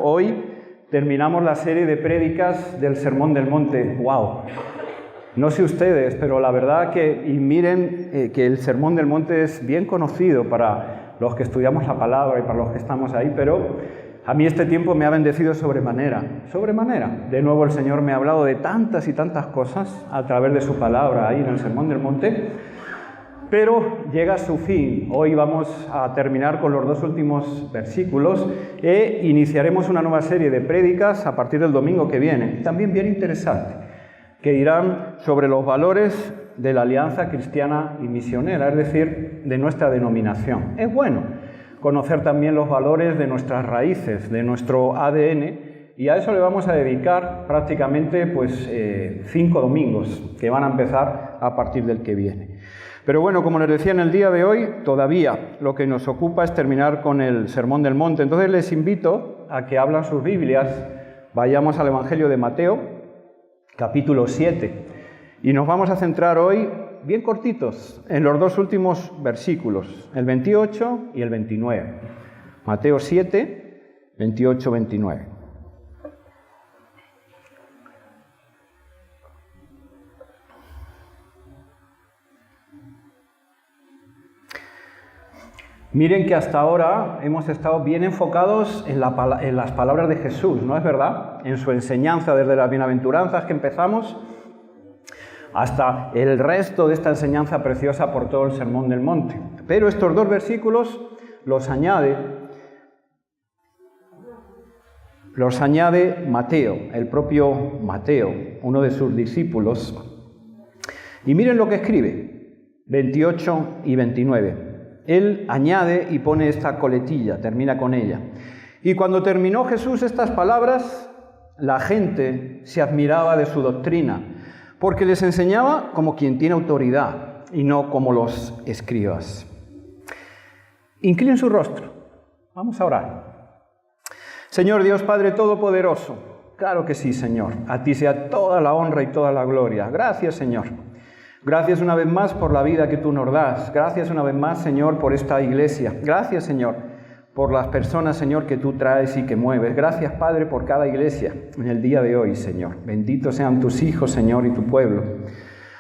Hoy terminamos la serie de prédicas del Sermón del Monte. ¡Wow! No sé ustedes, pero la verdad que, y miren que el Sermón del Monte es bien conocido para los que estudiamos la palabra y para los que estamos ahí, pero a mí este tiempo me ha bendecido sobremanera, sobremanera. De nuevo el Señor me ha hablado de tantas y tantas cosas a través de su palabra ahí en el Sermón del Monte. Pero llega a su fin. Hoy vamos a terminar con los dos últimos versículos e iniciaremos una nueva serie de prédicas a partir del domingo que viene, también bien interesante, que irán sobre los valores de la Alianza Cristiana y Misionera, es decir, de nuestra denominación. Es bueno conocer también los valores de nuestras raíces, de nuestro ADN, y a eso le vamos a dedicar prácticamente 5 domingos, que van a empezar a partir del que viene. Pero bueno, como les decía en el día de hoy, todavía lo que nos ocupa es terminar con el Sermón del Monte. Entonces les invito a que abran sus Biblias, vayamos al Evangelio de Mateo, capítulo 7, y nos vamos a centrar hoy, bien cortitos, en los dos últimos versículos, el 28 y el 29. Mateo 7, 28, 29. Miren que hasta ahora hemos estado bien enfocados en las palabras de Jesús, ¿no es verdad? En su enseñanza, desde las bienaventuranzas que empezamos, hasta el resto de esta enseñanza preciosa por todo el Sermón del Monte. Pero estos dos versículos los añade Mateo, el propio Mateo, uno de sus discípulos. Y miren lo que escribe, 28 y 29. Él añade y pone esta coletilla, termina con ella. Y cuando terminó Jesús estas palabras, la gente se admiraba de su doctrina, porque les enseñaba como quien tiene autoridad y no como los escribas. Inclinen su rostro, vamos a orar. Señor Dios Padre Todopoderoso, claro que sí, Señor, a ti sea toda la honra y toda la gloria. Gracias, Señor. Gracias una vez más por la vida que tú nos das. Gracias una vez más, Señor, por esta iglesia. Gracias, Señor, por las personas, Señor, que tú traes y que mueves. Gracias, Padre, por cada iglesia en el día de hoy, Señor. Benditos sean tus hijos, Señor, y tu pueblo.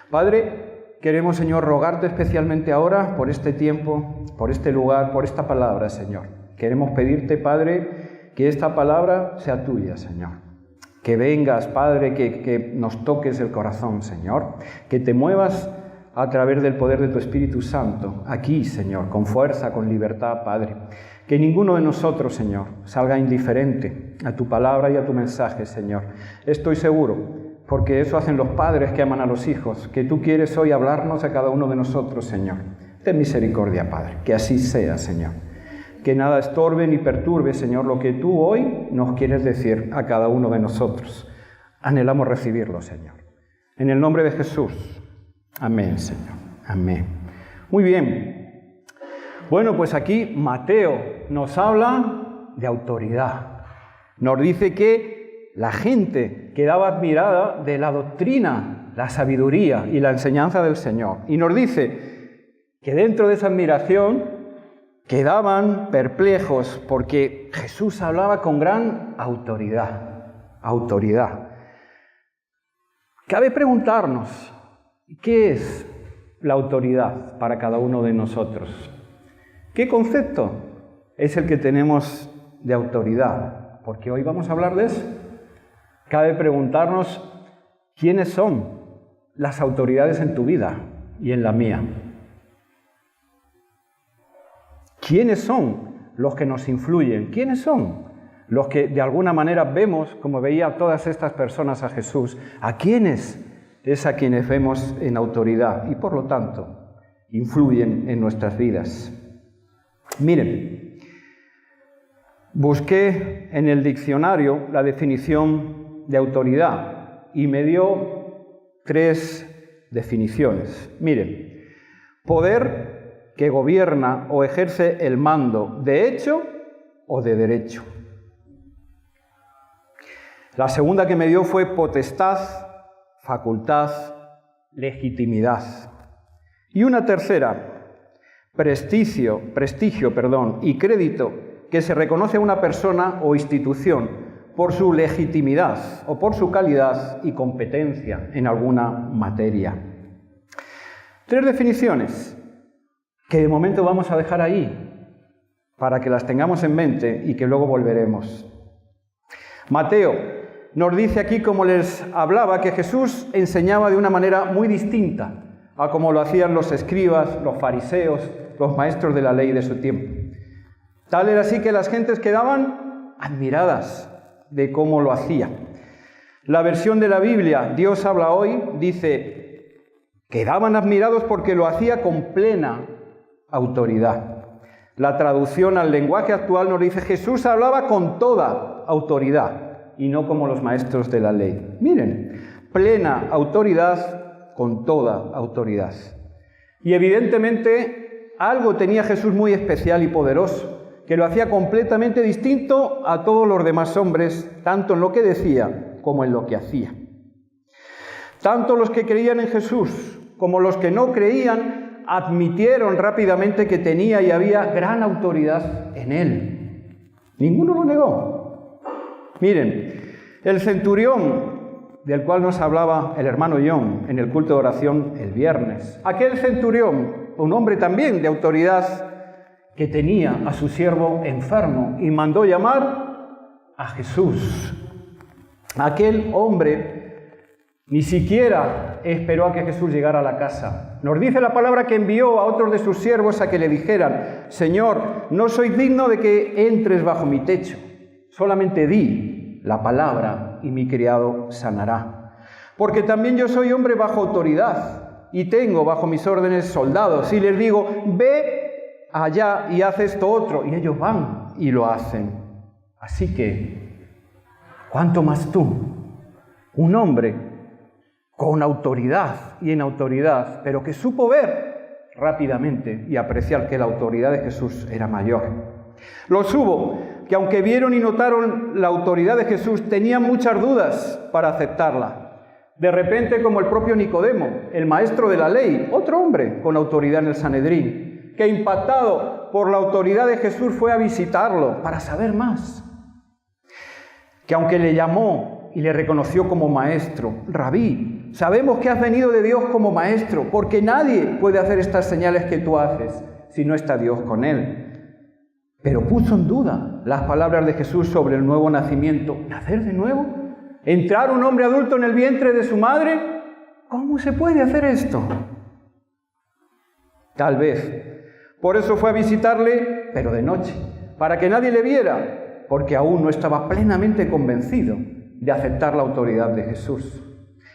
Padre, queremos, Señor, rogarte especialmente ahora por este tiempo, por este lugar, por esta palabra, Señor. Queremos pedirte, Padre, que esta palabra sea tuya, Señor. Que vengas, Padre, que nos toques el corazón, Señor. Que te muevas a través del poder de tu Espíritu Santo, aquí, Señor, con fuerza, con libertad, Padre. Que ninguno de nosotros, Señor, salga indiferente a tu palabra y a tu mensaje, Señor. Estoy seguro, porque eso hacen los padres que aman a los hijos, que tú quieres hoy hablarnos a cada uno de nosotros, Señor. Ten misericordia, Padre, que así sea, Señor. Que nada estorbe ni perturbe, Señor, lo que tú hoy nos quieres decir a cada uno de nosotros. Anhelamos recibirlo, Señor. En el nombre de Jesús. Amén, Señor. Amén. Muy bien. Bueno, pues aquí Mateo nos habla de autoridad. Nos dice que la gente quedaba admirada de la doctrina, la sabiduría y la enseñanza del Señor. Y nos dice que dentro de esa admiración quedaban perplejos porque Jesús hablaba con gran autoridad. Autoridad. Cabe preguntarnos, ¿qué es la autoridad para cada uno de nosotros? ¿Qué concepto es el que tenemos de autoridad? Porque hoy vamos a hablar de eso. Cabe preguntarnos, ¿quiénes son las autoridades en tu vida y en la mía? ¿Quiénes son los que nos influyen? ¿Quiénes son los que de alguna manera vemos, como veía todas estas personas a Jesús? ¿A quiénes es a quienes vemos en autoridad y por lo tanto influyen en nuestras vidas? Miren, busqué en el diccionario la definición de autoridad y me dio 3 definiciones. Miren, poder que gobierna o ejerce el mando de hecho o de derecho. La segunda que me dio fue potestad, facultad, legitimidad. Y una tercera, prestigio y crédito que se reconoce a una persona o institución por su legitimidad o por su calidad y competencia en alguna materia. 3 definiciones que de momento vamos a dejar ahí para que las tengamos en mente y que luego volveremos. Mateo nos dice aquí, como les hablaba, que Jesús enseñaba de una manera muy distinta a como lo hacían los escribas, los fariseos, los maestros de la ley de su tiempo. Tal era así que las gentes quedaban admiradas de cómo lo hacía. La versión de la Biblia, Dios habla hoy, dice, quedaban admirados porque lo hacía con plena autoridad. La traducción al lenguaje actual nos dice, Jesús hablaba con toda autoridad y no como los maestros de la ley. Miren, plena autoridad con toda autoridad. Y evidentemente algo tenía Jesús muy especial y poderoso, que lo hacía completamente distinto a todos los demás hombres, tanto en lo que decía como en lo que hacía. Tanto los que creían en Jesús como los que no creían admitieron rápidamente que tenía y había gran autoridad en él. Ninguno lo negó. Miren, el centurión del cual nos hablaba el hermano John en el culto de oración el viernes, aquel centurión, un hombre también de autoridad, que tenía a su siervo enfermo y mandó llamar a Jesús. Aquel hombre ni siquiera esperó a que Jesús llegara a la casa. Nos dice la palabra que envió a otros de sus siervos a que le dijeran, Señor, no soy digno de que entres bajo mi techo, solamente di la palabra y mi criado sanará. Porque también yo soy hombre bajo autoridad y tengo bajo mis órdenes soldados y les digo, ve allá y haz esto otro, y ellos van y lo hacen. Así que, ¿cuánto más tú? Un hombre con autoridad y en autoridad, pero que supo ver rápidamente y apreciar que la autoridad de Jesús era mayor. Los hubo que, aunque vieron y notaron la autoridad de Jesús, tenían muchas dudas para aceptarla. De repente, como el propio Nicodemo, el maestro de la ley, otro hombre con autoridad en el Sanedrín, que impactado por la autoridad de Jesús fue a visitarlo para saber más. Que aunque le llamó y le reconoció como maestro, Rabí, sabemos que has venido de Dios como maestro, porque nadie puede hacer estas señales que tú haces si no está Dios con él. Pero puso en duda las palabras de Jesús sobre el nuevo nacimiento. ¿Nacer de nuevo? ¿Entrar un hombre adulto en el vientre de su madre? ¿Cómo se puede hacer esto? Tal vez. Por eso fue a visitarle, pero de noche, para que nadie le viera, porque aún no estaba plenamente convencido de aceptar la autoridad de Jesús.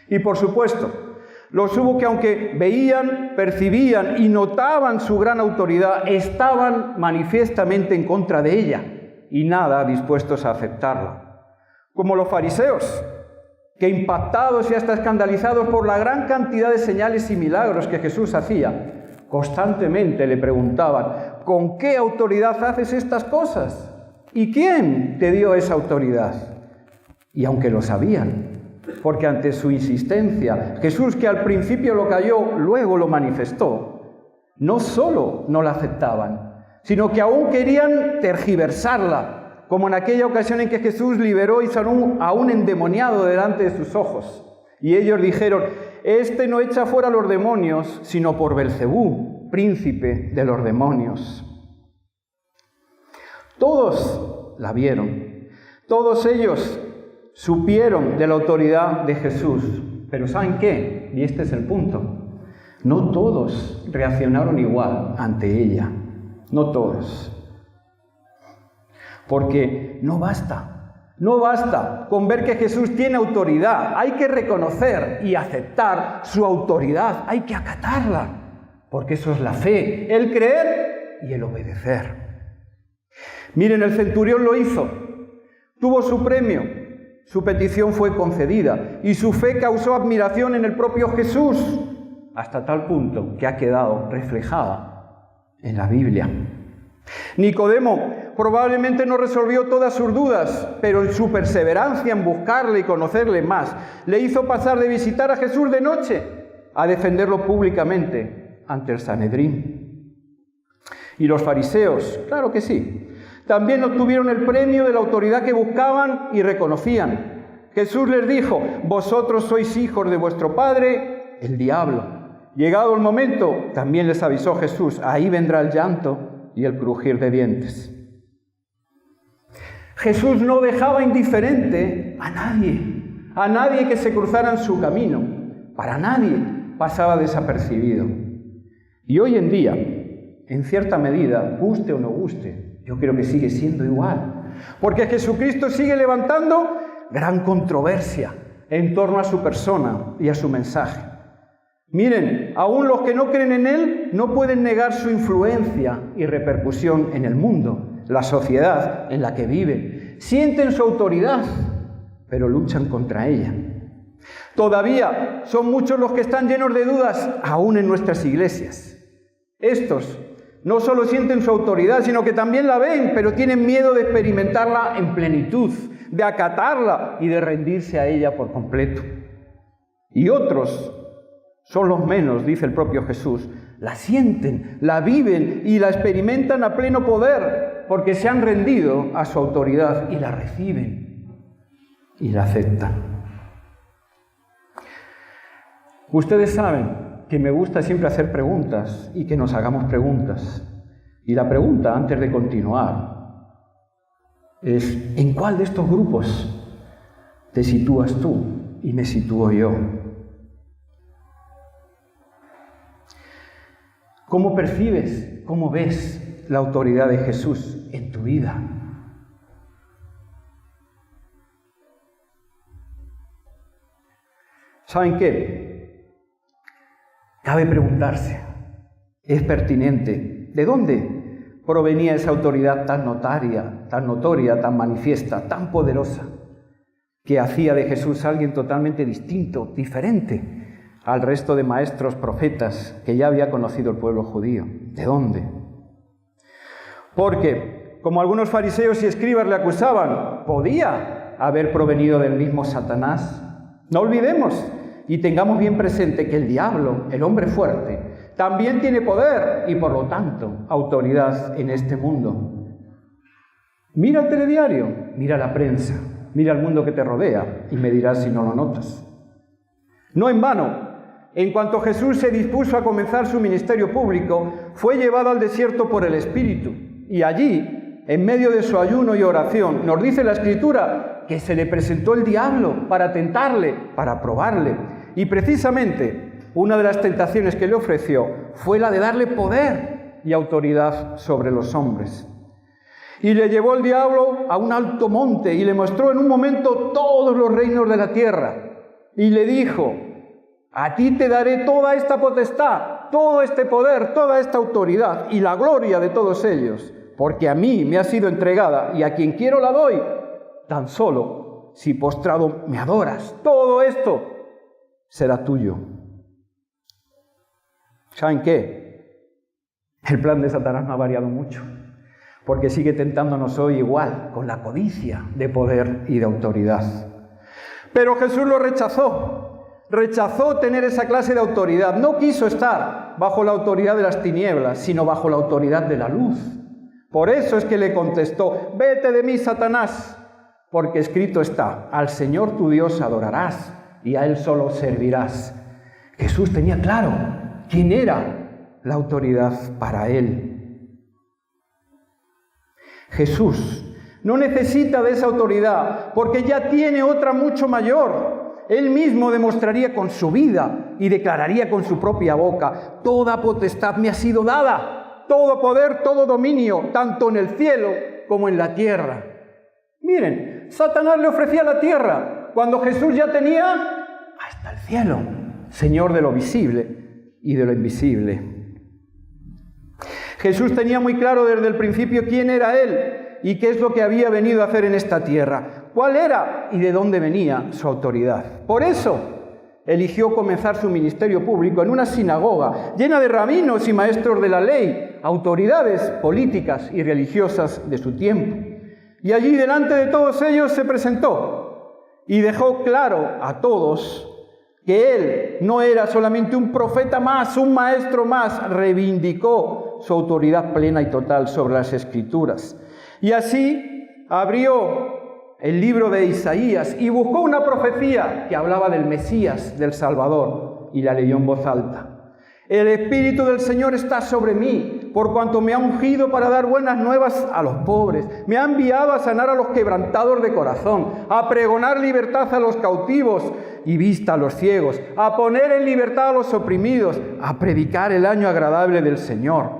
Y por supuesto, los hubo que aunque veían, percibían y notaban su gran autoridad, estaban manifiestamente en contra de ella y nada dispuestos a aceptarla. Como los fariseos, que impactados y hasta escandalizados por la gran cantidad de señales y milagros que Jesús hacía, constantemente le preguntaban, ¿con qué autoridad haces estas cosas? ¿Y quién te dio esa autoridad? Y aunque lo sabían, porque ante su insistencia, Jesús, que al principio lo calló, luego lo manifestó, no solo no la aceptaban, sino que aún querían tergiversarla, como en aquella ocasión en que Jesús liberó y sanó a un endemoniado delante de sus ojos. Y ellos dijeron, este no echa fuera a los demonios, sino por Belcebú, príncipe de los demonios. Todos la vieron, todos ellos supieron de la autoridad de Jesús. Pero ¿saben qué? Y este es el punto. No todos reaccionaron igual ante ella, no todos. Porque no basta con ver que Jesús tiene autoridad. Hay que reconocer y aceptar su autoridad. Hay que acatarla. Porque eso es la fe, el creer y el obedecer. Miren, el centurión lo hizo. Tuvo su premio. Su petición fue concedida. Y su fe causó admiración en el propio Jesús. Hasta tal punto que ha quedado reflejada en la Biblia. Nicodemo probablemente no resolvió todas sus dudas, pero en su perseverancia en buscarle y conocerle más, le hizo pasar de visitar a Jesús de noche a defenderlo públicamente ante el Sanedrín. Y los fariseos, claro que sí, También obtuvieron el premio de la autoridad que buscaban y reconocían. Jesús les dijo: vosotros sois hijos de vuestro padre, el diablo. Llegado el momento, también les avisó Jesús: ahí vendrá el llanto y el crujir de dientes. Jesús no dejaba indiferente a nadie que se cruzara en su camino. Para nadie pasaba desapercibido. Y hoy en día, en cierta medida, guste o no guste, yo creo que sigue siendo igual. Porque Jesucristo sigue levantando gran controversia en torno a su persona y a su mensaje. Miren, aún los que no creen en Él no pueden negar su influencia y repercusión en el mundo, la sociedad en la que viven. Sienten su autoridad, pero luchan contra ella. Todavía son muchos los que están llenos de dudas, aún en nuestras iglesias. Estos no solo sienten su autoridad, sino que también la ven, pero tienen miedo de experimentarla en plenitud, de acatarla y de rendirse a ella por completo. Y otros son los menos, dice el propio Jesús, la sienten, la viven y la experimentan a pleno poder, porque se han rendido a su autoridad y la reciben y la aceptan. Ustedes saben que me gusta siempre hacer preguntas y que nos hagamos preguntas. Y la pregunta, antes de continuar, es: ¿en cuál de estos grupos te sitúas tú y me sitúo yo? ¿Cómo percibes, cómo ves la autoridad de Jesús en tu vida? ¿Saben qué? Cabe preguntarse, es pertinente, ¿de dónde provenía esa autoridad tan notoria, tan manifiesta, tan poderosa, que hacía de Jesús alguien totalmente distinto, diferente al resto de maestros profetas que ya había conocido el pueblo judío? ¿De dónde? Porque, como algunos fariseos y escribas le acusaban, podía haber provenido del mismo Satanás. No olvidemos y tengamos bien presente que el diablo, el hombre fuerte, también tiene poder y, por lo tanto, autoridad en este mundo. Mira el telediario, mira la prensa, mira el mundo que te rodea y me dirás si no lo notas. No en vano, en cuanto Jesús se dispuso a comenzar su ministerio público, fue llevado al desierto por el Espíritu. Y allí, en medio de su ayuno y oración, nos dice la Escritura que se le presentó el diablo para tentarle, para probarle. Y precisamente, una de las tentaciones que le ofreció fue la de darle poder y autoridad sobre los hombres. Y le llevó el diablo a un alto monte y le mostró en un momento todos los reinos de la tierra. Y le dijo: a ti te daré toda esta potestad, todo este poder, toda esta autoridad y la gloria de todos ellos, porque a mí me ha sido entregada y a quien quiero la doy, tan solo si postrado me adoras. Todo esto será tuyo. ¿Saben qué? El plan de Satanás no ha variado mucho, porque sigue tentándonos hoy igual, con la codicia de poder y de autoridad. Pero Jesús lo rechazó tener esa clase de autoridad. No quiso estar bajo la autoridad de las tinieblas, sino bajo la autoridad de la luz. Por eso es que le contestó: vete de mí, Satanás, porque escrito está: al Señor tu Dios adorarás y a Él solo servirás. Jesús tenía claro quién era la autoridad para Él. Jesús no necesita de esa autoridad porque ya tiene otra mucho mayor. Él mismo demostraría con su vida y declararía con su propia boca: toda potestad me ha sido dada, todo poder, todo dominio, tanto en el cielo como en la tierra. Miren, Satanás le ofrecía la tierra cuando Jesús ya tenía hasta el cielo, Señor de lo visible y de lo invisible. Jesús tenía muy claro desde el principio quién era Él y qué es lo que había venido a hacer en esta tierra, cuál era y de dónde venía su autoridad. Por eso eligió comenzar su ministerio público en una sinagoga llena de rabinos y maestros de la ley, autoridades políticas y religiosas de su tiempo. Y allí delante de todos ellos se presentó y dejó claro a todos que Él no era solamente un profeta más, un maestro más. Reivindicó su autoridad plena y total sobre las Escrituras. Y así abrió el libro de Isaías y buscó una profecía que hablaba del Mesías, del Salvador, y la leyó en voz alta. El Espíritu del Señor está sobre mí, por cuanto me ha ungido para dar buenas nuevas a los pobres. Me ha enviado a sanar a los quebrantados de corazón, a pregonar libertad a los cautivos y vista a los ciegos, a poner en libertad a los oprimidos, a predicar el año agradable del Señor.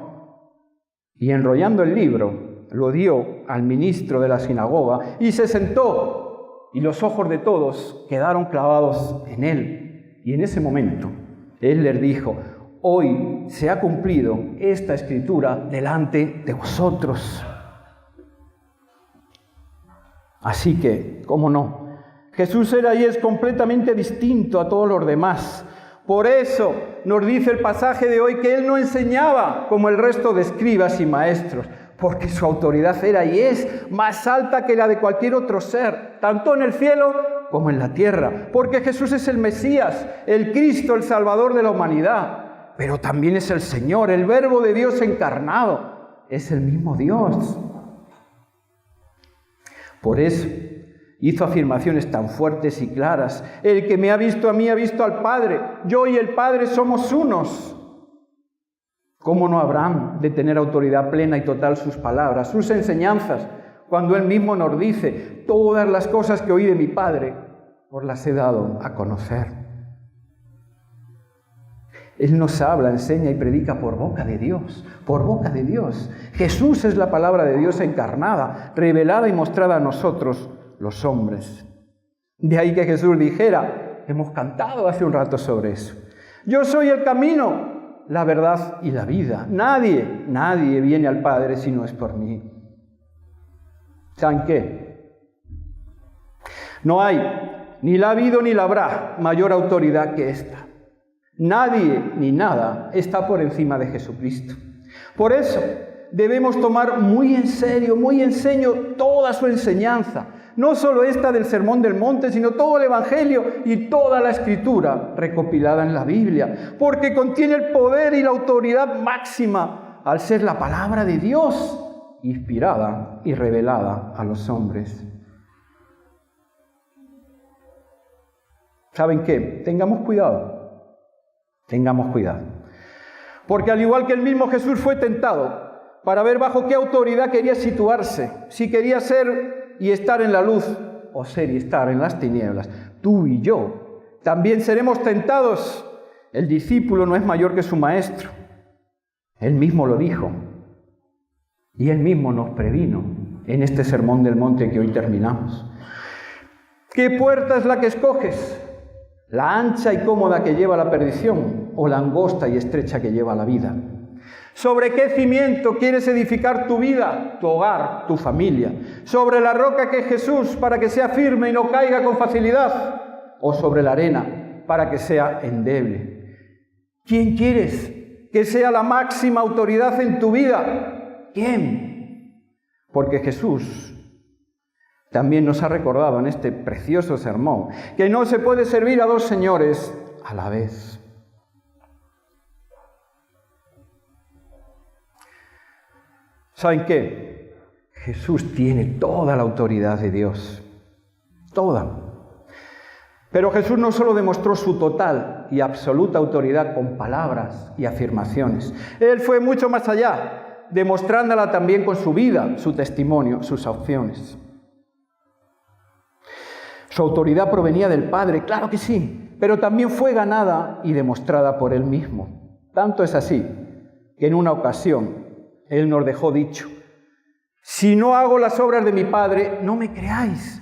Y enrollando el libro, lo dio al ministro de la sinagoga y se sentó, y los ojos de todos quedaron clavados en él. Y en ese momento, él les dijo: hoy se ha cumplido esta escritura delante de vosotros. Así que, ¿cómo no? Jesús era y es completamente distinto a todos los demás. Por eso nos dice el pasaje de hoy que Él no enseñaba como el resto de escribas y maestros, porque su autoridad era y es más alta que la de cualquier otro ser, tanto en el cielo como en la tierra, porque Jesús es el Mesías, el Cristo, el Salvador de la humanidad. Pero también es el Señor, el Verbo de Dios encarnado. Es el mismo Dios. Por eso hizo afirmaciones tan fuertes y claras. El que me ha visto a mí ha visto al Padre. Yo y el Padre somos unos. ¿Cómo no habrán de tener autoridad plena y total sus palabras, sus enseñanzas, cuando Él mismo nos dice: todas las cosas que oí de mi Padre os las he dado a conocer? Él nos habla, enseña y predica por boca de Dios, por boca de Dios. Jesús es la palabra de Dios encarnada, revelada y mostrada a nosotros, los hombres. De ahí que Jesús dijera, hemos cantado hace un rato sobre eso: yo soy el camino, la verdad y la vida. Nadie viene al Padre si no es por mí. ¿Saben qué? No hay, ni la ha habido ni la habrá mayor autoridad que esta. Nadie ni nada está por encima de Jesucristo. Por eso debemos tomar muy en serio toda su enseñanza. No solo esta del Sermón del Monte, sino todo el Evangelio y toda la Escritura recopilada en la Biblia, porque contiene el poder y la autoridad máxima al ser la palabra de Dios, inspirada y revelada a los hombres. ¿Saben qué? Tengamos cuidado. Porque al igual que el mismo Jesús fue tentado para ver bajo qué autoridad quería situarse, si quería ser y estar en la luz o ser y estar en las tinieblas, tú y yo también seremos tentados. El discípulo no es mayor que su maestro. Él mismo lo dijo y Él mismo nos previno en este Sermón del Monte que hoy terminamos. ¿Qué puerta es la que escoges? ¿La ancha y cómoda que lleva a la perdición o la angosta y estrecha que lleva a la vida? ¿Sobre qué cimiento quieres edificar tu vida, tu hogar, tu familia? ¿Sobre la roca que es Jesús para que sea firme y no caiga con facilidad? ¿O sobre la arena para que sea endeble? ¿Quién quieres que sea la máxima autoridad en tu vida? ¿Quién? Porque Jesús también nos ha recordado en este precioso sermón que no se puede servir a dos señores a la vez. ¿Saben qué? Jesús tiene toda la autoridad de Dios. Toda. Pero Jesús no solo demostró su total y absoluta autoridad con palabras y afirmaciones. Él fue mucho más allá, demostrándola también con su vida, su testimonio, sus acciones. Su autoridad provenía del Padre, claro que sí, pero también fue ganada y demostrada por Él mismo. Tanto es así que en una ocasión Él nos dejó dicho: si no hago las obras de mi Padre, no me creáis.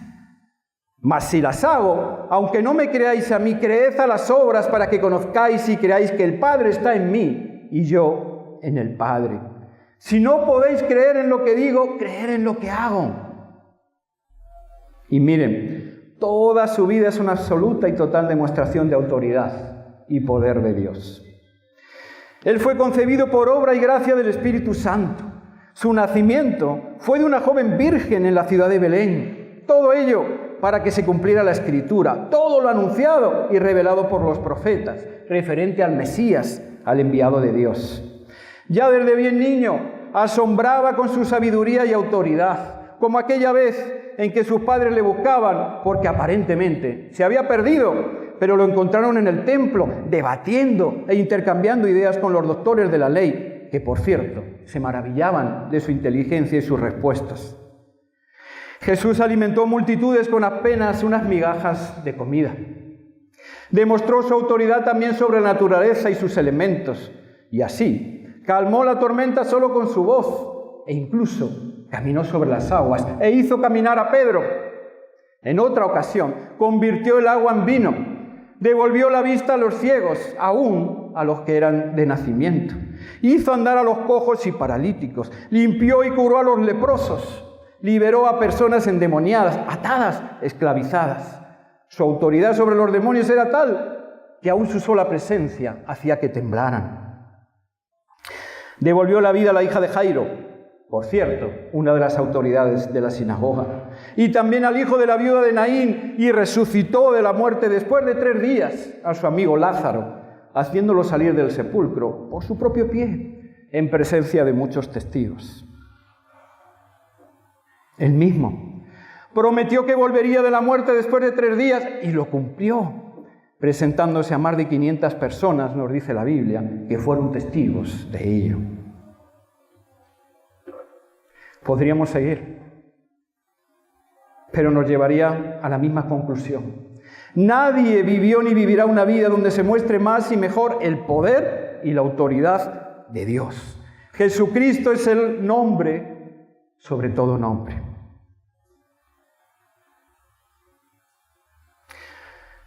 Mas si las hago, aunque no me creáis a mí, creed a las obras para que conozcáis y creáis que el Padre está en mí y yo en el Padre. Si no podéis creer en lo que digo, creer en lo que hago. Y miren, toda su vida es una absoluta y total demostración de autoridad y poder de Dios. Él fue concebido por obra y gracia del Espíritu Santo. Su nacimiento fue de una joven virgen en la ciudad de Belén. Todo ello para que se cumpliera la Escritura, todo lo anunciado y revelado por los profetas, referente al Mesías, al enviado de Dios. Ya desde bien niño asombraba con su sabiduría y autoridad, como aquella vez en que sus padres le buscaban porque aparentemente se había perdido, pero lo encontraron en el templo, debatiendo e intercambiando ideas con los doctores de la ley, que por cierto, se maravillaban de su inteligencia y sus respuestas. Jesús alimentó multitudes con apenas unas migajas de comida. Demostró su autoridad también sobre la naturaleza y sus elementos, y así calmó la tormenta solo con su voz, e incluso caminó sobre las aguas e hizo caminar a Pedro. En otra ocasión, convirtió el agua en vino, devolvió la vista a los ciegos, aún a los que eran de nacimiento. Hizo andar a los cojos y paralíticos, limpió y curó a los leprosos, liberó a personas endemoniadas, atadas, esclavizadas. Su autoridad sobre los demonios era tal que aún su sola presencia hacía que temblaran. Devolvió la vida a la hija de Jairo, por cierto, una de las autoridades de la sinagoga, y también al hijo de la viuda de Naín, y resucitó de la muerte después de 3 días a su amigo Lázaro, haciéndolo salir del sepulcro por su propio pie, en presencia de muchos testigos. Él mismo prometió que volvería de la muerte después de 3 días, y lo cumplió, presentándose a más de 500 personas, nos dice la Biblia, que fueron testigos de ello. Podríamos seguir, pero nos llevaría a la misma conclusión. Nadie vivió ni vivirá una vida donde se muestre más y mejor el poder y la autoridad de Dios. Jesucristo es el nombre sobre todo nombre.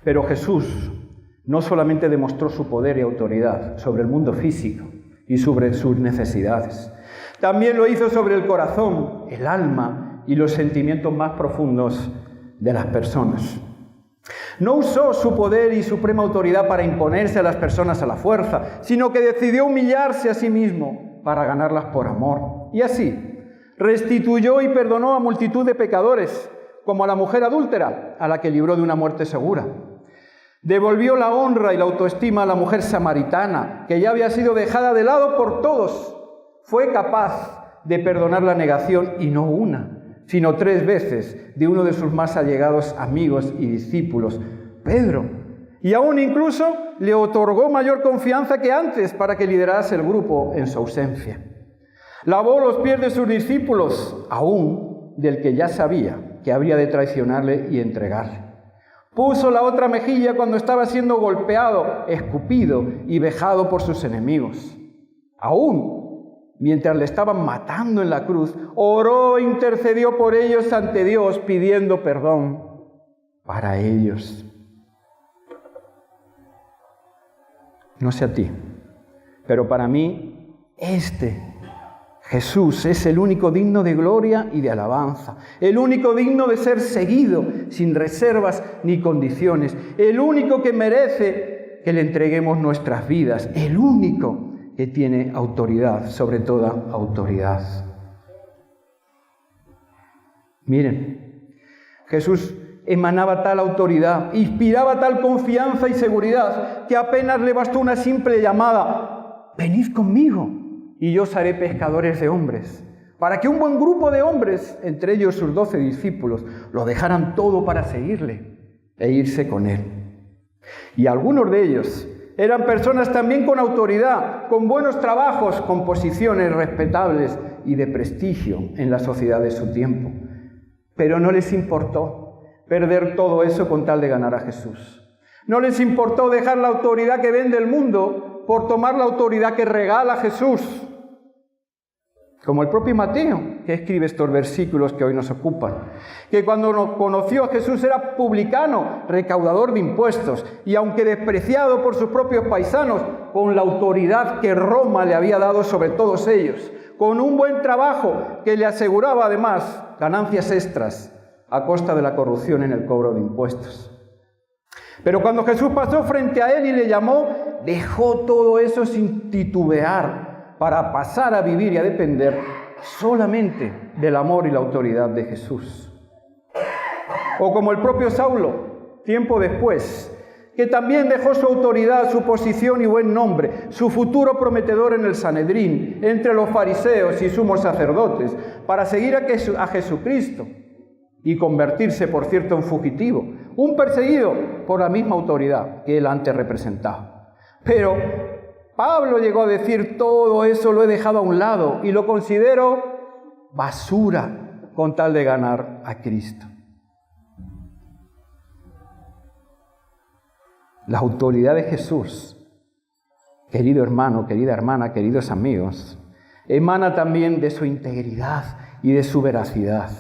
Pero Jesús no solamente demostró su poder y autoridad sobre el mundo físico y sobre sus necesidades, también lo hizo sobre el corazón, el alma y los sentimientos más profundos de las personas. No usó su poder y suprema autoridad para imponerse a las personas a la fuerza, sino que decidió humillarse a sí mismo para ganarlas por amor. Y así, restituyó y perdonó a multitud de pecadores, como a la mujer adúltera, a la que libró de una muerte segura. Devolvió la honra y la autoestima a la mujer samaritana, que ya había sido dejada de lado por todos. Fue capaz de perdonar la negación, y no una, sino 3 veces, de uno de sus más allegados amigos y discípulos, Pedro. Y aún incluso le otorgó mayor confianza que antes para que liderase el grupo en su ausencia. Lavó los pies de sus discípulos, aún del que ya sabía que habría de traicionarle y entregarle. Puso la otra mejilla cuando estaba siendo golpeado, escupido y vejado por sus enemigos. Aún mientras le estaban matando en la cruz, oró e intercedió por ellos ante Dios, pidiendo perdón para ellos. No sé a ti, pero para mí, Jesús es el único digno de gloria y de alabanza, el único digno de ser seguido sin reservas ni condiciones, el único que merece que le entreguemos nuestras vidas, el único que tiene autoridad sobre toda autoridad. Miren, Jesús emanaba tal autoridad, inspiraba tal confianza y seguridad, que apenas le bastó una simple llamada: venid conmigo y yo os haré pescadores de hombres, para que un buen grupo de hombres, entre ellos sus 12 discípulos, lo dejaran todo para seguirle e irse con él. Y algunos de ellos eran personas también con autoridad, con buenos trabajos, con posiciones respetables y de prestigio en la sociedad de su tiempo. Pero no les importó perder todo eso con tal de ganar a Jesús. No les importó dejar la autoridad que vende el mundo por tomar la autoridad que regala Jesús. Como el propio Mateo, que escribe estos versículos que hoy nos ocupan, que cuando conoció a Jesús era publicano, recaudador de impuestos, y aunque despreciado por sus propios paisanos, con la autoridad que Roma le había dado sobre todos ellos, con un buen trabajo que le aseguraba además ganancias extras a costa de la corrupción en el cobro de impuestos. Pero cuando Jesús pasó frente a él y le llamó, dejó todo eso sin titubear, para pasar a vivir y a depender solamente del amor y la autoridad de Jesús. O como el propio Saulo, tiempo después, que también dejó su autoridad, su posición y buen nombre, su futuro prometedor en el Sanedrín, entre los fariseos y sumos sacerdotes, para seguir a Jesucristo y convertirse, por cierto, en fugitivo, un perseguido por la misma autoridad que él antes representaba. Pero Pablo llegó a decir: todo eso lo he dejado a un lado y lo considero basura con tal de ganar a Cristo. La autoridad de Jesús, querido hermano, querida hermana, queridos amigos, emana también de su integridad y de su veracidad.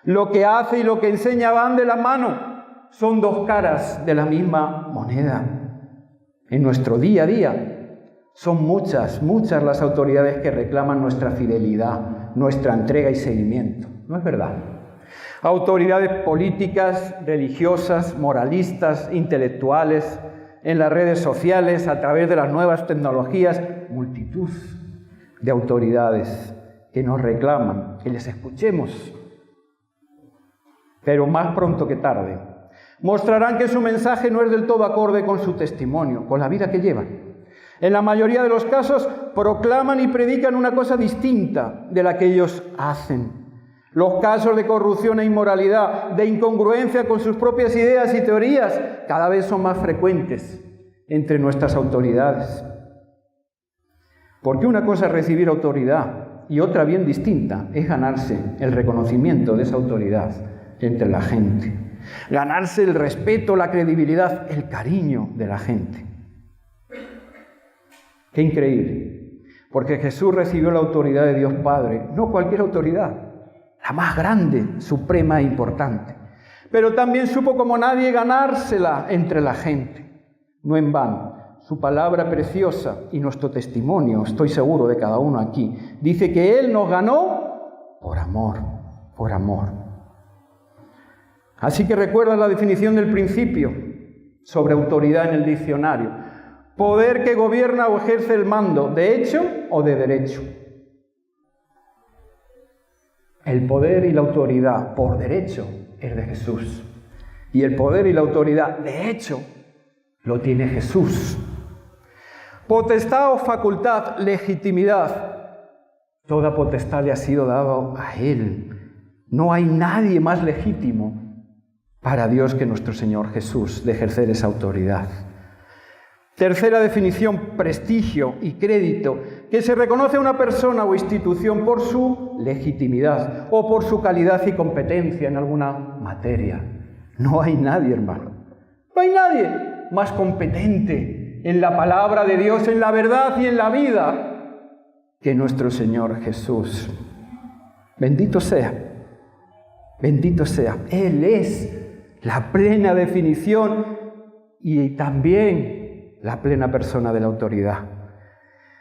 Lo que hace y lo que enseña van de la mano, son dos caras de la misma moneda. En nuestro día a día son muchas las autoridades que reclaman nuestra fidelidad, nuestra entrega y seguimiento. ¿No es verdad? Autoridades políticas, religiosas, moralistas, intelectuales, en las redes sociales, a través de las nuevas tecnologías, multitud de autoridades que nos reclaman que les escuchemos. Pero más pronto que tarde, mostrarán que su mensaje no es del todo acorde con su testimonio, con la vida que llevan. En la mayoría de los casos, proclaman y predican una cosa distinta de la que ellos hacen. Los casos de corrupción e inmoralidad, de incongruencia con sus propias ideas y teorías, cada vez son más frecuentes entre nuestras autoridades. Porque una cosa es recibir autoridad y otra bien distinta es ganarse el reconocimiento de esa autoridad entre la gente. Ganarse el respeto, la credibilidad, el cariño de la gente. Qué increíble, porque Jesús recibió la autoridad de Dios Padre, no cualquier autoridad, la más grande, suprema e importante. Pero también supo como nadie ganársela entre la gente. No en vano, su palabra preciosa y nuestro testimonio, estoy seguro de cada uno aquí, dice que Él nos ganó por amor, por amor. Así que recuerda la definición del principio sobre autoridad en el diccionario. Poder que gobierna o ejerce el mando, de hecho o de derecho. El poder y la autoridad por derecho es de Jesús. Y el poder y la autoridad de hecho lo tiene Jesús. Potestad o facultad, legitimidad. Toda potestad le ha sido dada a Él. No hay nadie más legítimo para Dios que nuestro Señor Jesús de ejercer esa autoridad. Tercera definición, prestigio y crédito, que se reconoce a una persona o institución por su legitimidad o por su calidad y competencia en alguna materia. No hay nadie, hermano, no hay nadie más competente en la palabra de Dios, en la verdad y en la vida que nuestro Señor Jesús. Bendito sea, bendito sea. Él es la plena definición y también la plena persona de la autoridad.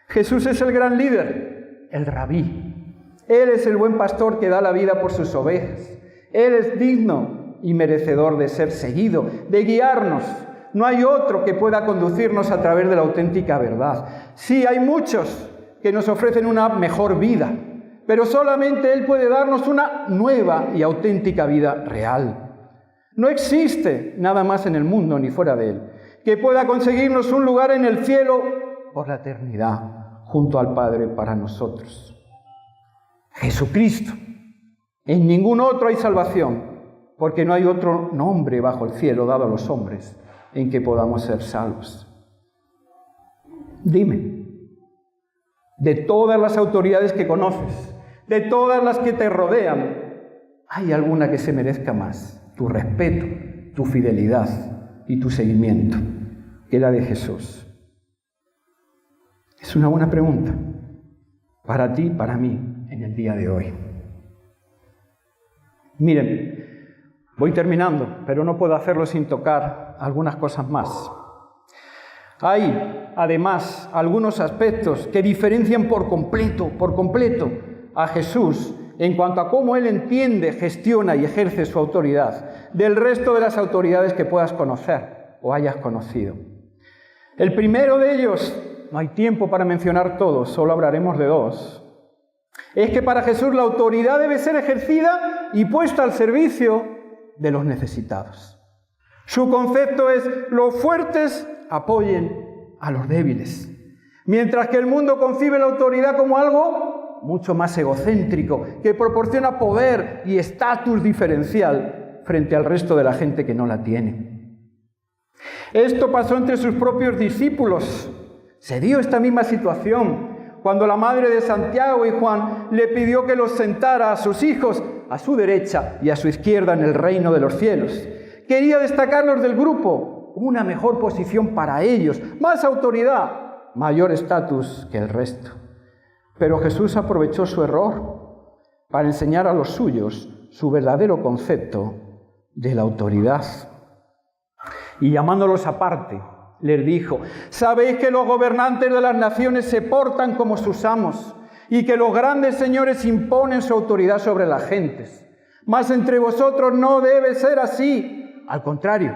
Jesús es el gran líder, el rabí. Él es el buen pastor que da la vida por sus ovejas. Él es digno y merecedor de ser seguido, de guiarnos. No hay otro que pueda conducirnos a través de la auténtica verdad. Sí, hay muchos que nos ofrecen una mejor vida, pero solamente Él puede darnos una nueva y auténtica vida real. No existe nada más en el mundo ni fuera de Él que pueda conseguirnos un lugar en el cielo por la eternidad, junto al Padre para nosotros. Jesucristo. En ningún otro hay salvación, porque no hay otro nombre bajo el cielo dado a los hombres en que podamos ser salvos. Dime, de todas las autoridades que conoces, de todas las que te rodean, ¿hay alguna que se merezca más tu respeto, tu fidelidad y tu seguimiento que la de Jesús? Es una buena pregunta para ti y para mí en el día de hoy. Miren, voy terminando, pero no puedo hacerlo sin tocar algunas cosas más. Hay, además, algunos aspectos que diferencian por completo a Jesús en cuanto a cómo Él entiende, gestiona y ejerce su autoridad del resto de las autoridades que puedas conocer o hayas conocido. El primero de ellos, no hay tiempo para mencionar todos, solo hablaremos de dos, es que para Jesús la autoridad debe ser ejercida y puesta al servicio de los necesitados. Su concepto es: los fuertes apoyen a los débiles. Mientras que el mundo concibe la autoridad como algo mucho más egocéntrico, que proporciona poder y estatus diferencial frente al resto de la gente que no la tiene. Esto pasó entre sus propios discípulos. Se dio esta misma situación cuando la madre de Santiago y Juan le pidió que los sentara a sus hijos a su derecha y a su izquierda en el reino de los cielos. Quería destacarlos del grupo, una mejor posición para ellos, más autoridad, mayor estatus que el resto. Pero Jesús aprovechó su error para enseñar a los suyos su verdadero concepto de la autoridad. Y llamándolos aparte, les dijo: sabéis que los gobernantes de las naciones se portan como sus amos y que los grandes señores imponen su autoridad sobre las gentes. Mas entre vosotros no debe ser así. Al contrario,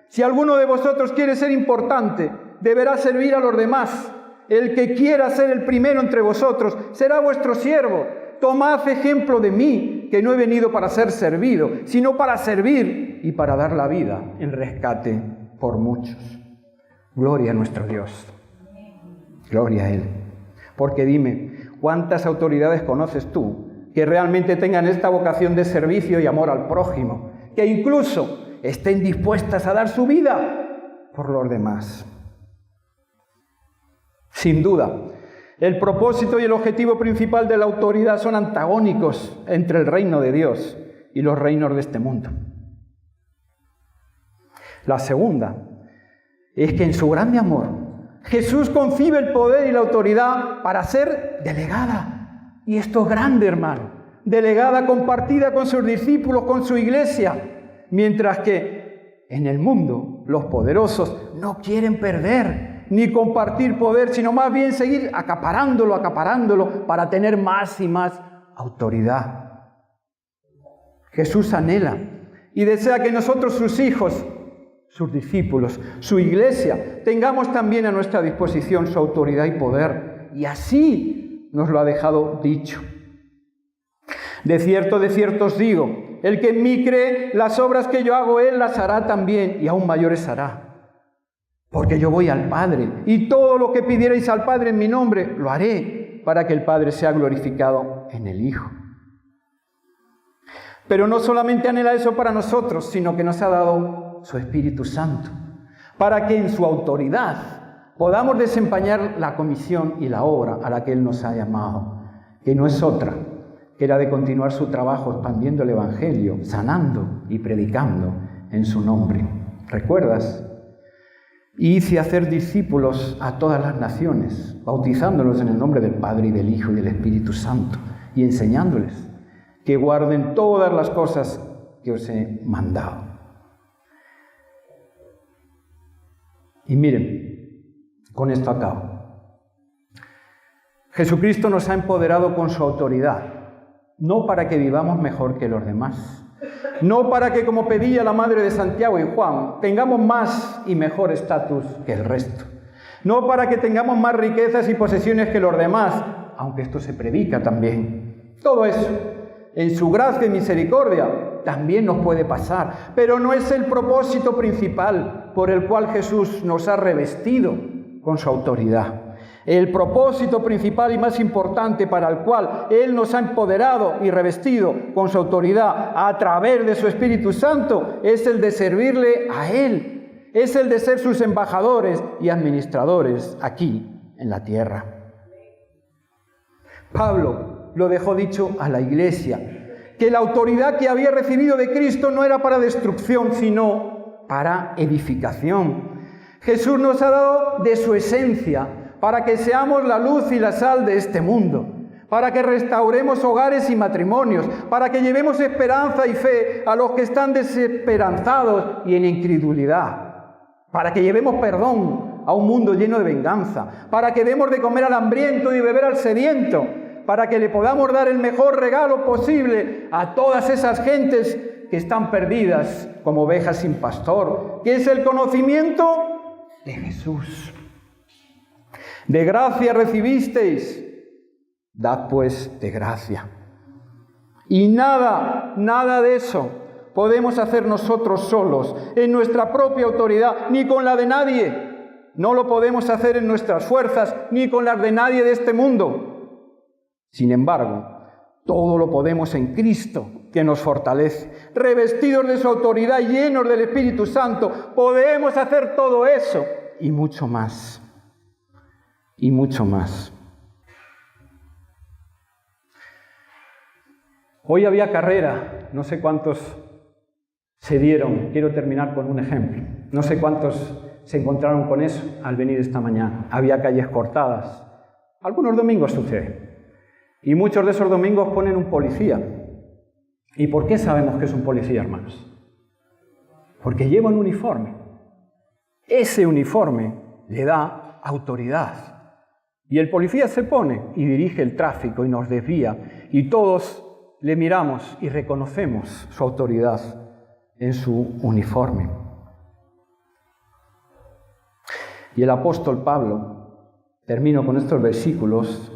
si alguno de vosotros quiere ser importante, deberá servir a los demás. El que quiera ser el primero entre vosotros será vuestro siervo. Tomad ejemplo de mí, que no he venido para ser servido, sino para servir y para dar la vida en rescate por muchos. Gloria a nuestro Dios. Gloria a Él. Porque dime, ¿cuántas autoridades conoces tú que realmente tengan esta vocación de servicio y amor al prójimo, que incluso estén dispuestas a dar su vida por los demás? Sin duda, el propósito y el objetivo principal de la autoridad son antagónicos entre el reino de Dios y los reinos de este mundo. La segunda es que en su grande amor, Jesús concibe el poder y la autoridad para ser delegada. Y esto es grande, hermano. Delegada, compartida con sus discípulos, con su iglesia. Mientras que en el mundo los poderosos no quieren perder ni compartir poder, sino más bien seguir acaparándolo para tener más y más autoridad. Jesús anhela y desea que nosotros, sus hijos, sus discípulos, su iglesia, tengamos también a nuestra disposición su autoridad y poder. Y así nos lo ha dejado dicho. De cierto os digo, el que en mí cree, las obras que yo hago, él las hará también, y aún mayores hará. Porque yo voy al Padre, y todo lo que pidierais al Padre en mi nombre, lo haré, para que el Padre sea glorificado en el Hijo. Pero no solamente anhela eso para nosotros, sino que nos ha dado su Espíritu Santo, para que en su autoridad podamos desempeñar la comisión y la obra a la que Él nos ha llamado, que no es otra que la de continuar su trabajo expandiendo el Evangelio, sanando y predicando en su nombre. ¿Recuerdas? Id y hacer discípulos a todas las naciones, bautizándolos en el nombre del Padre y del Hijo y del Espíritu Santo, y enseñándoles que guarden todas las cosas que os he mandado. Y miren, con esto acabo. Jesucristo nos ha empoderado con su autoridad, no para que vivamos mejor que los demás, no para que, como pedía la madre de Santiago y Juan, tengamos más y mejor estatus que el resto, no para que tengamos más riquezas y posesiones que los demás, aunque esto se predica también. Todo eso, en su gracia y misericordia, también nos puede pasar, pero no es el propósito principal por el cual Jesús nos ha revestido con su autoridad. El propósito principal y más importante para el cual Él nos ha empoderado y revestido con su autoridad a través de su Espíritu Santo es el de servirle a Él, es el de ser sus embajadores y administradores aquí en la tierra. Pablo lo dejó dicho a la iglesia, que la autoridad que había recibido de Cristo no era para destrucción, sino para edificación. Jesús nos ha dado de su esencia, para que seamos la luz y la sal de este mundo, para que restauremos hogares y matrimonios, para que llevemos esperanza y fe a los que están desesperanzados y en incredulidad, para que llevemos perdón a un mundo lleno de venganza, para que demos de comer al hambriento y beber al sediento, para que le podamos dar el mejor regalo posible a todas esas gentes que están perdidas como ovejas sin pastor, que es el conocimiento de Jesús. De gracia recibisteis, dad pues de gracia. Y nada de eso podemos hacer nosotros solos, en nuestra propia autoridad, ni con la de nadie. No lo podemos hacer en nuestras fuerzas, ni con las de nadie de este mundo. Sin embargo, todo lo podemos en Cristo, que nos fortalece. Revestidos de su autoridad, llenos del Espíritu Santo, podemos hacer todo eso y mucho más. Y mucho más. Hoy había carrera, no sé cuántos se dieron. Quiero terminar con un ejemplo. No sé cuántos se encontraron con eso al venir esta mañana. Había calles cortadas. Algunos domingos sucede. Y muchos de esos domingos ponen un policía. ¿Y por qué sabemos que es un policía, hermanos? Porque lleva un uniforme. Ese uniforme le da autoridad. Y el policía se pone y dirige el tráfico y nos desvía. Y todos le miramos y reconocemos su autoridad en su uniforme. Y el apóstol Pablo, termino con estos versículos,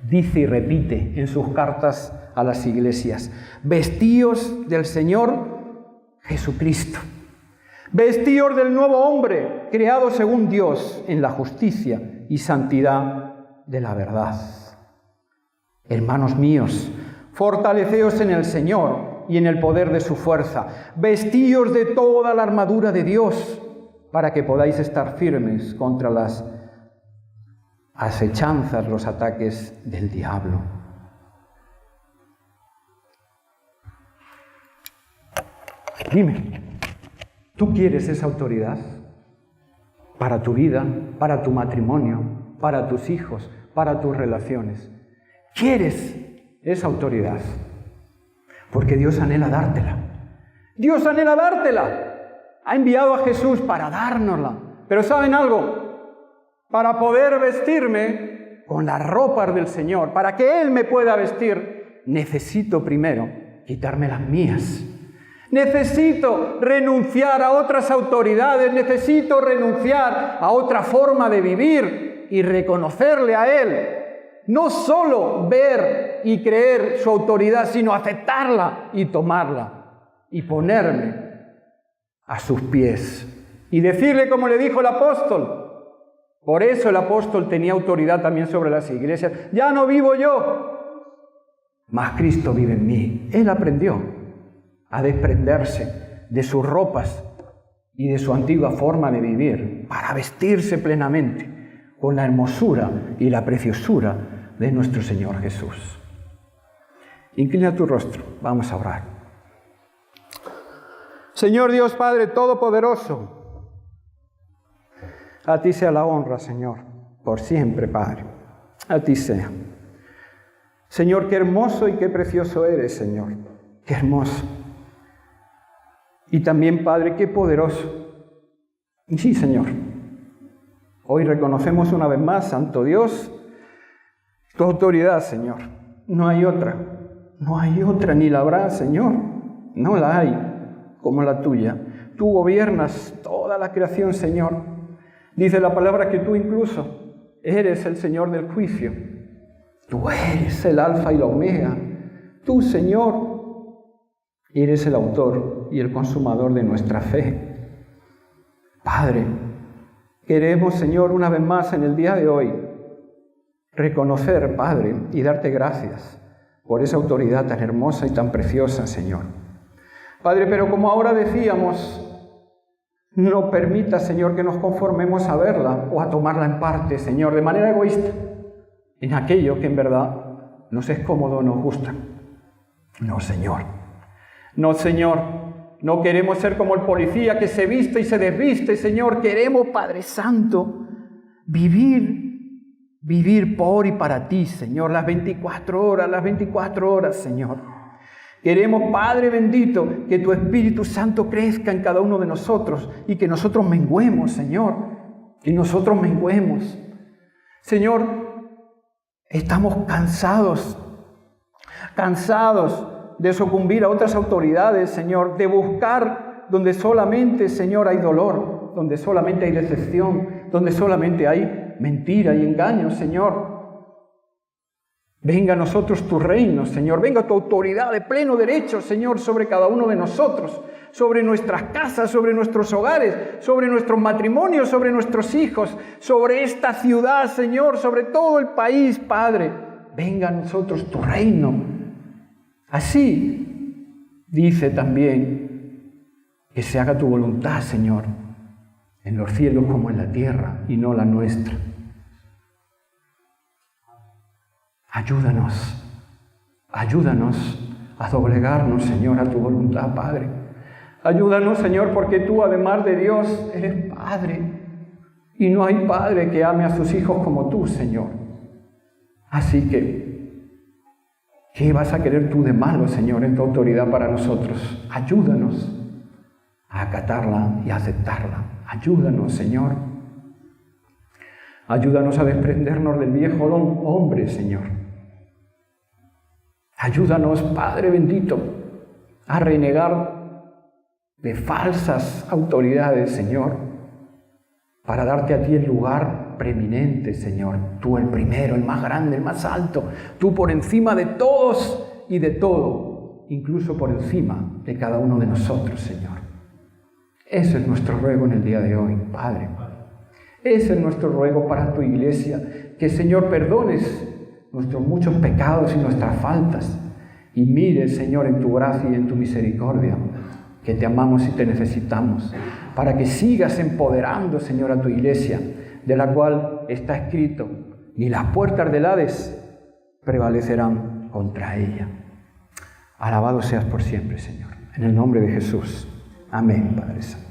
dice y repite en sus cartas a las iglesias: vestíos del Señor Jesucristo, vestíos del nuevo hombre, creado según Dios en la justicia y santidad de la verdad. Hermanos míos, fortaleceos en el Señor y en el poder de su fuerza. Vestíos de toda la armadura de Dios, para que podáis estar firmes contra las acechanzas, los ataques del diablo. Dime, ¿tú quieres esa autoridad para tu vida, para tu matrimonio, para tus hijos, para tus relaciones? ¿Quieres esa autoridad? Porque Dios anhela dártela. Dios anhela dártela. Ha enviado a Jesús para dárnosla. Pero ¿saben algo? Para poder vestirme con las ropas del Señor, para que Él me pueda vestir, necesito primero quitarme las mías. Necesito renunciar a otras autoridades, necesito renunciar a otra forma de vivir y reconocerle a Él. No solo ver y creer su autoridad, sino aceptarla y tomarla y ponerme a sus pies. Y decirle como le dijo el apóstol. Por eso el apóstol tenía autoridad también sobre las iglesias. Ya no vivo yo, mas Cristo vive en mí. Él aprendió a desprenderse de sus ropas y de su antigua forma de vivir para vestirse plenamente con la hermosura y la preciosura de nuestro Señor Jesús. Inclina tu rostro, vamos a orar. Señor Dios Padre Todopoderoso, a ti sea la honra, Señor, por siempre, Padre. A ti sea. Señor, qué hermoso y qué precioso eres, Señor. Qué hermoso. Y también, Padre, qué poderoso. Y sí, Señor, hoy reconocemos una vez más, Santo Dios, tu autoridad, Señor. No hay otra. No hay otra, ni la habrá, Señor. No la hay como la tuya. Tú gobiernas toda la creación, Señor. Dice la palabra que tú incluso eres el Señor del juicio. Tú eres el Alfa y la Omega. Tú, Señor, eres el autor y el consumador de nuestra fe. Padre, queremos, Señor, una vez más en el día de hoy, reconocer, Padre, y darte gracias por esa autoridad tan hermosa y tan preciosa, Señor. Padre, pero como ahora decíamos, no permita, Señor, que nos conformemos a verla o a tomarla en parte, Señor, de manera egoísta, en aquello que en verdad nos es cómodo o nos gusta. No, Señor. No, Señor. No queremos ser como el policía que se viste y se desviste, Señor. Queremos, Padre Santo, vivir por y para ti, Señor, las 24 horas, Señor. Queremos, Padre bendito, que tu Espíritu Santo crezca en cada uno de nosotros y que nosotros menguemos, Señor. Que nosotros menguemos. Señor, estamos cansados de sucumbir a otras autoridades, Señor, de buscar donde solamente, Señor, hay dolor, donde solamente hay decepción, donde solamente hay mentira y engaño, Señor. Venga a nosotros tu reino, Señor. Venga tu autoridad de pleno derecho, Señor, sobre cada uno de nosotros, sobre nuestras casas, sobre nuestros hogares, sobre nuestros matrimonios, sobre nuestros hijos, sobre esta ciudad, Señor, sobre todo el país, Padre. Venga a nosotros tu reino. Así dice también que se haga tu voluntad, Señor, en los cielos como en la tierra y no la nuestra. Ayúdanos a doblegarnos, Señor, a tu voluntad, Padre. Ayúdanos, Señor, porque tú, además de Dios, eres Padre. Y no hay Padre que ame a sus hijos como tú, Señor. Así que, ¿qué vas a querer tú de malo, Señor, en tu autoridad para nosotros? Ayúdanos a acatarla y a aceptarla. Ayúdanos, Señor. Ayúdanos a desprendernos del viejo hombre, Señor. Ayúdanos, Padre bendito, a renegar de falsas autoridades, Señor, para darte a ti el lugar preeminente, Señor. Tú el primero, el más grande, el más alto. Tú por encima de todos y de todo, incluso por encima de cada uno de nosotros, Señor. Ese es nuestro ruego en el día de hoy, Padre. Ese es nuestro ruego para tu iglesia, que, Señor, perdones nuestros muchos pecados y nuestras faltas, y mire, Señor, en tu gracia y en tu misericordia, que te amamos y te necesitamos, para que sigas empoderando, Señor, a tu iglesia, de la cual está escrito: ni las puertas del Hades prevalecerán contra ella. Alabado seas por siempre, Señor. En el nombre de Jesús. Amén, Padre Santo.